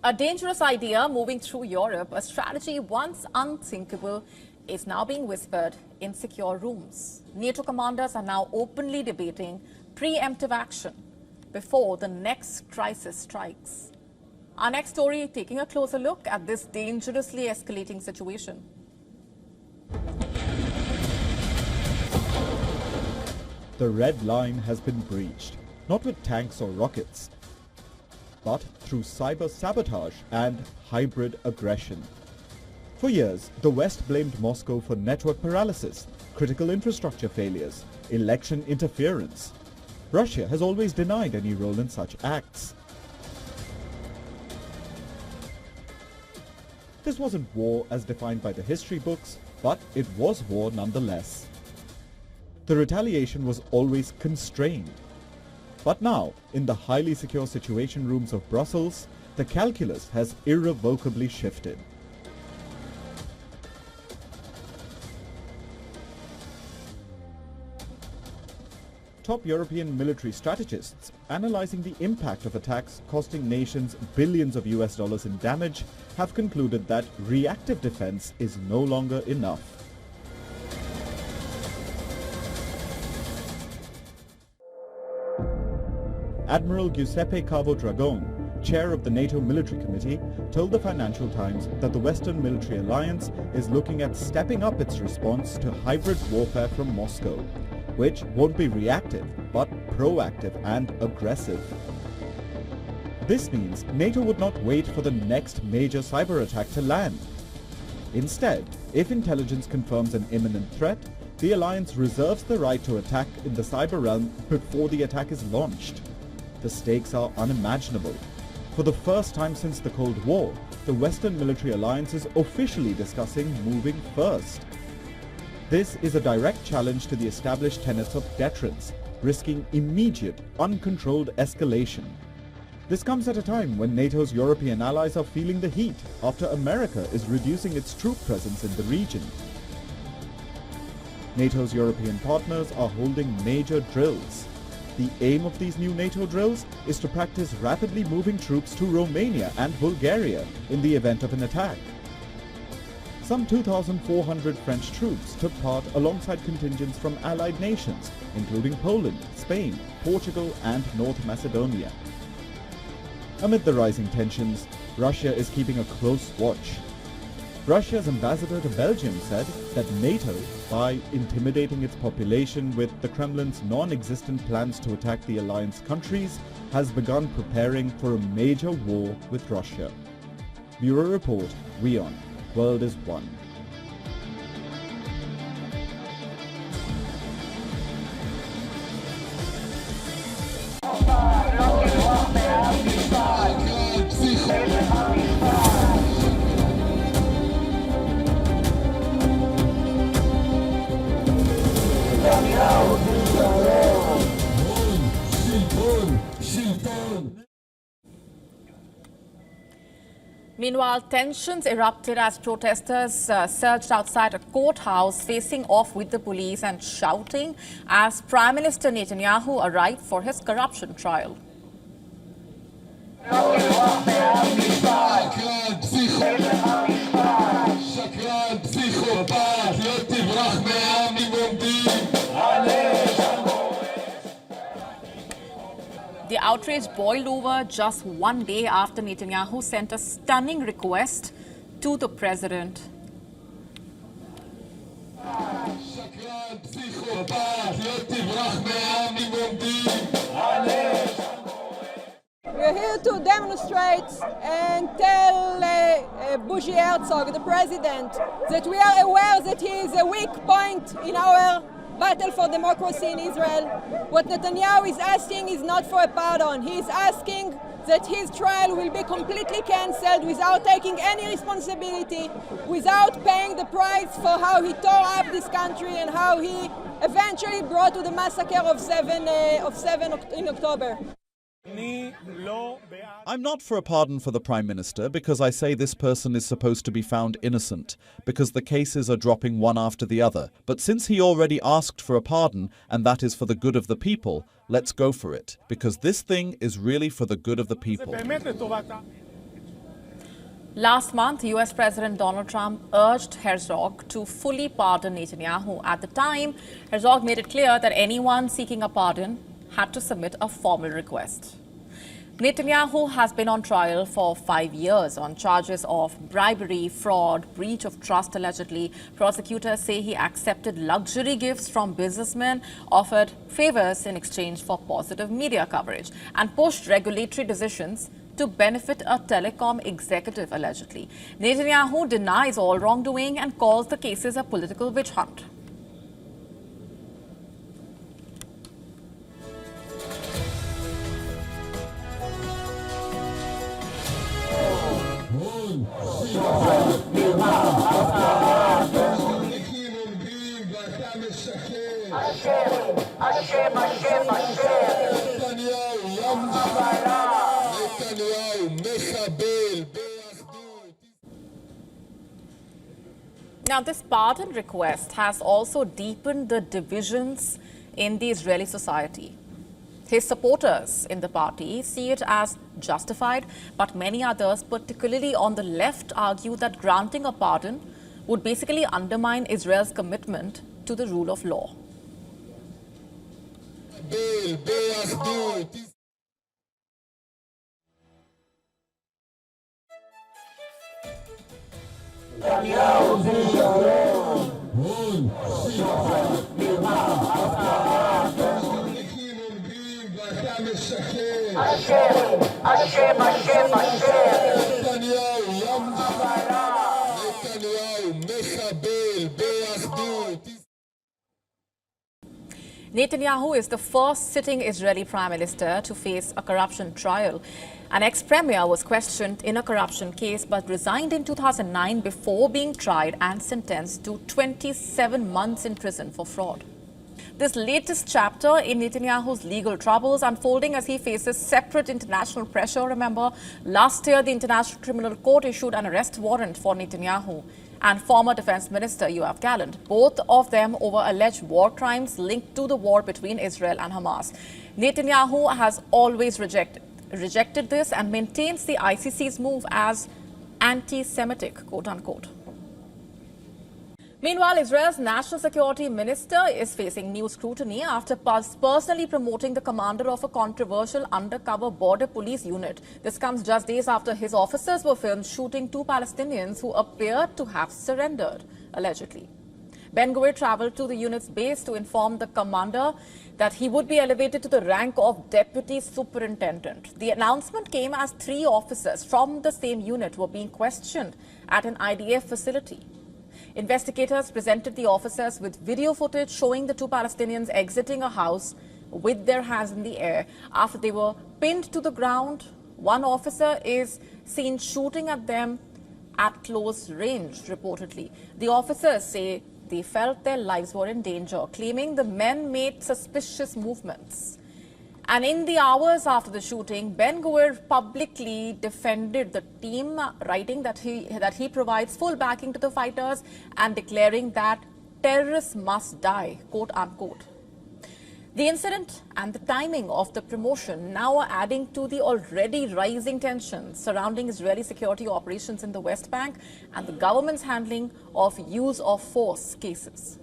A dangerous idea moving through Europe, a strategy once unthinkable, is now being whispered in secure rooms. NATO commanders are now openly debating preemptive action before the next crisis strikes. Our next story taking a closer look at this dangerously escalating situation. The red line has been breached, not with tanks or rockets, but through cyber sabotage and hybrid aggression. For years, the West blamed Moscow for network paralysis, critical infrastructure failures, election interference. Russia has always denied any role in such acts. This wasn't war as defined by the history books, but it was war nonetheless. The retaliation was always constrained. But now, in the highly secure situation rooms of Brussels, the calculus has irrevocably shifted. Top European military strategists analyzing the impact of attacks costing nations billions of US dollars in damage have concluded that reactive defense is no longer enough. Admiral Giuseppe Cavo Dragone, chair of the NATO Military Committee, told the Financial Times that the Western military alliance is looking at stepping up its response to hybrid warfare from Moscow, which won't be reactive, but proactive and aggressive. This means NATO would not wait for the next major cyber attack to land. Instead, if intelligence confirms an imminent threat, the alliance reserves the right to attack in the cyber realm before the attack is launched. The stakes are unimaginable. For the first time since the Cold War, the Western military alliance is officially discussing moving first. This is a direct challenge to the established tenets of deterrence, risking immediate, uncontrolled escalation. This comes at a time when NATO's European allies are feeling the heat after America is reducing its troop presence in the region. NATO's European partners are holding major drills. The aim of these new NATO drills is to practice rapidly moving troops to Romania and Bulgaria in the event of an attack. Some 2,400 French troops took part alongside contingents from allied nations, including Poland, Spain, Portugal and North Macedonia. Amid the rising tensions, Russia is keeping a close watch. Russia's ambassador to Belgium said that NATO, by intimidating its population with the Kremlin's non-existent plans to attack the alliance countries, has begun preparing for a major war with Russia. Bureau Report, WION, World is One. Meanwhile, tensions erupted as protesters surged outside a courthouse, facing off with the police and shouting as Prime Minister Netanyahu arrived for his corruption trial. The outrage boiled over just one day after Netanyahu sent a stunning request to the president. We're here to demonstrate and tell Bougie Herzog, the president, that we are aware that he is a weak point in our battle for democracy in Israel. What Netanyahu is asking is not for a pardon. He is asking that his trial will be completely cancelled without taking any responsibility, without paying the price for how he tore up this country and how he eventually brought to the massacre of 7 in October. I'm not for a pardon for the Prime Minister because I say this person is supposed to be found innocent, because the cases are dropping one after the other. But since he already asked for a pardon, and that is for the good of the people, let's go for it, because this thing is really for the good of the people. Last month, US President Donald Trump urged Herzog to fully pardon Netanyahu. At the time, Herzog made it clear that anyone seeking a pardon had to submit a formal request. Netanyahu has been on trial for 5 years on charges of bribery, fraud, breach of trust allegedly. Prosecutors say he accepted luxury gifts from businessmen, offered favors in exchange for positive media coverage, and pushed regulatory decisions to benefit a telecom executive allegedly. Netanyahu denies all wrongdoing and calls the cases a political witch hunt. Now, this pardon request has also deepened the divisions in the Israeli society. His supporters in the party see it as justified, but many others, particularly on the left, argue that granting a pardon would basically undermine Israel's commitment to the rule of law. Netanyahu is the first sitting Israeli prime minister to face a corruption trial. An ex-premier was questioned in a corruption case but resigned in 2009 before being tried and sentenced to 27 months in prison for fraud. This latest chapter in Netanyahu's legal troubles unfolding as he faces separate international pressure. Remember, last year the International Criminal Court issued an arrest warrant for Netanyahu and former Defense Minister Yoav Gallant, both of them over alleged war crimes linked to the war between Israel and Hamas. Netanyahu has always rejected this and maintains the ICC's move as anti-Semitic, quote-unquote. Meanwhile, Israel's national security minister is facing new scrutiny after personally promoting the commander of a controversial undercover border police unit. This comes just days after his officers were filmed shooting 2 Palestinians who appeared to have surrendered, allegedly. Ben-Gvir traveled to the unit's base to inform the commander that he would be elevated to the rank of deputy superintendent. The announcement came as 3 officers from the same unit were being questioned at an IDF facility. Investigators presented the officers with video footage showing the 2 Palestinians exiting a house with their hands in the air. After they were pinned to the ground, one officer is seen shooting at them at close range, reportedly. The officers say they felt their lives were in danger, claiming the men made suspicious movements. And in the hours after the shooting, Ben-Gvir publicly defended the team, writing that he provides full backing to the fighters and declaring that terrorists must die, quote unquote. The incident and the timing of the promotion now are adding to the already rising tensions surrounding Israeli security operations in the West Bank and the government's handling of use of force cases.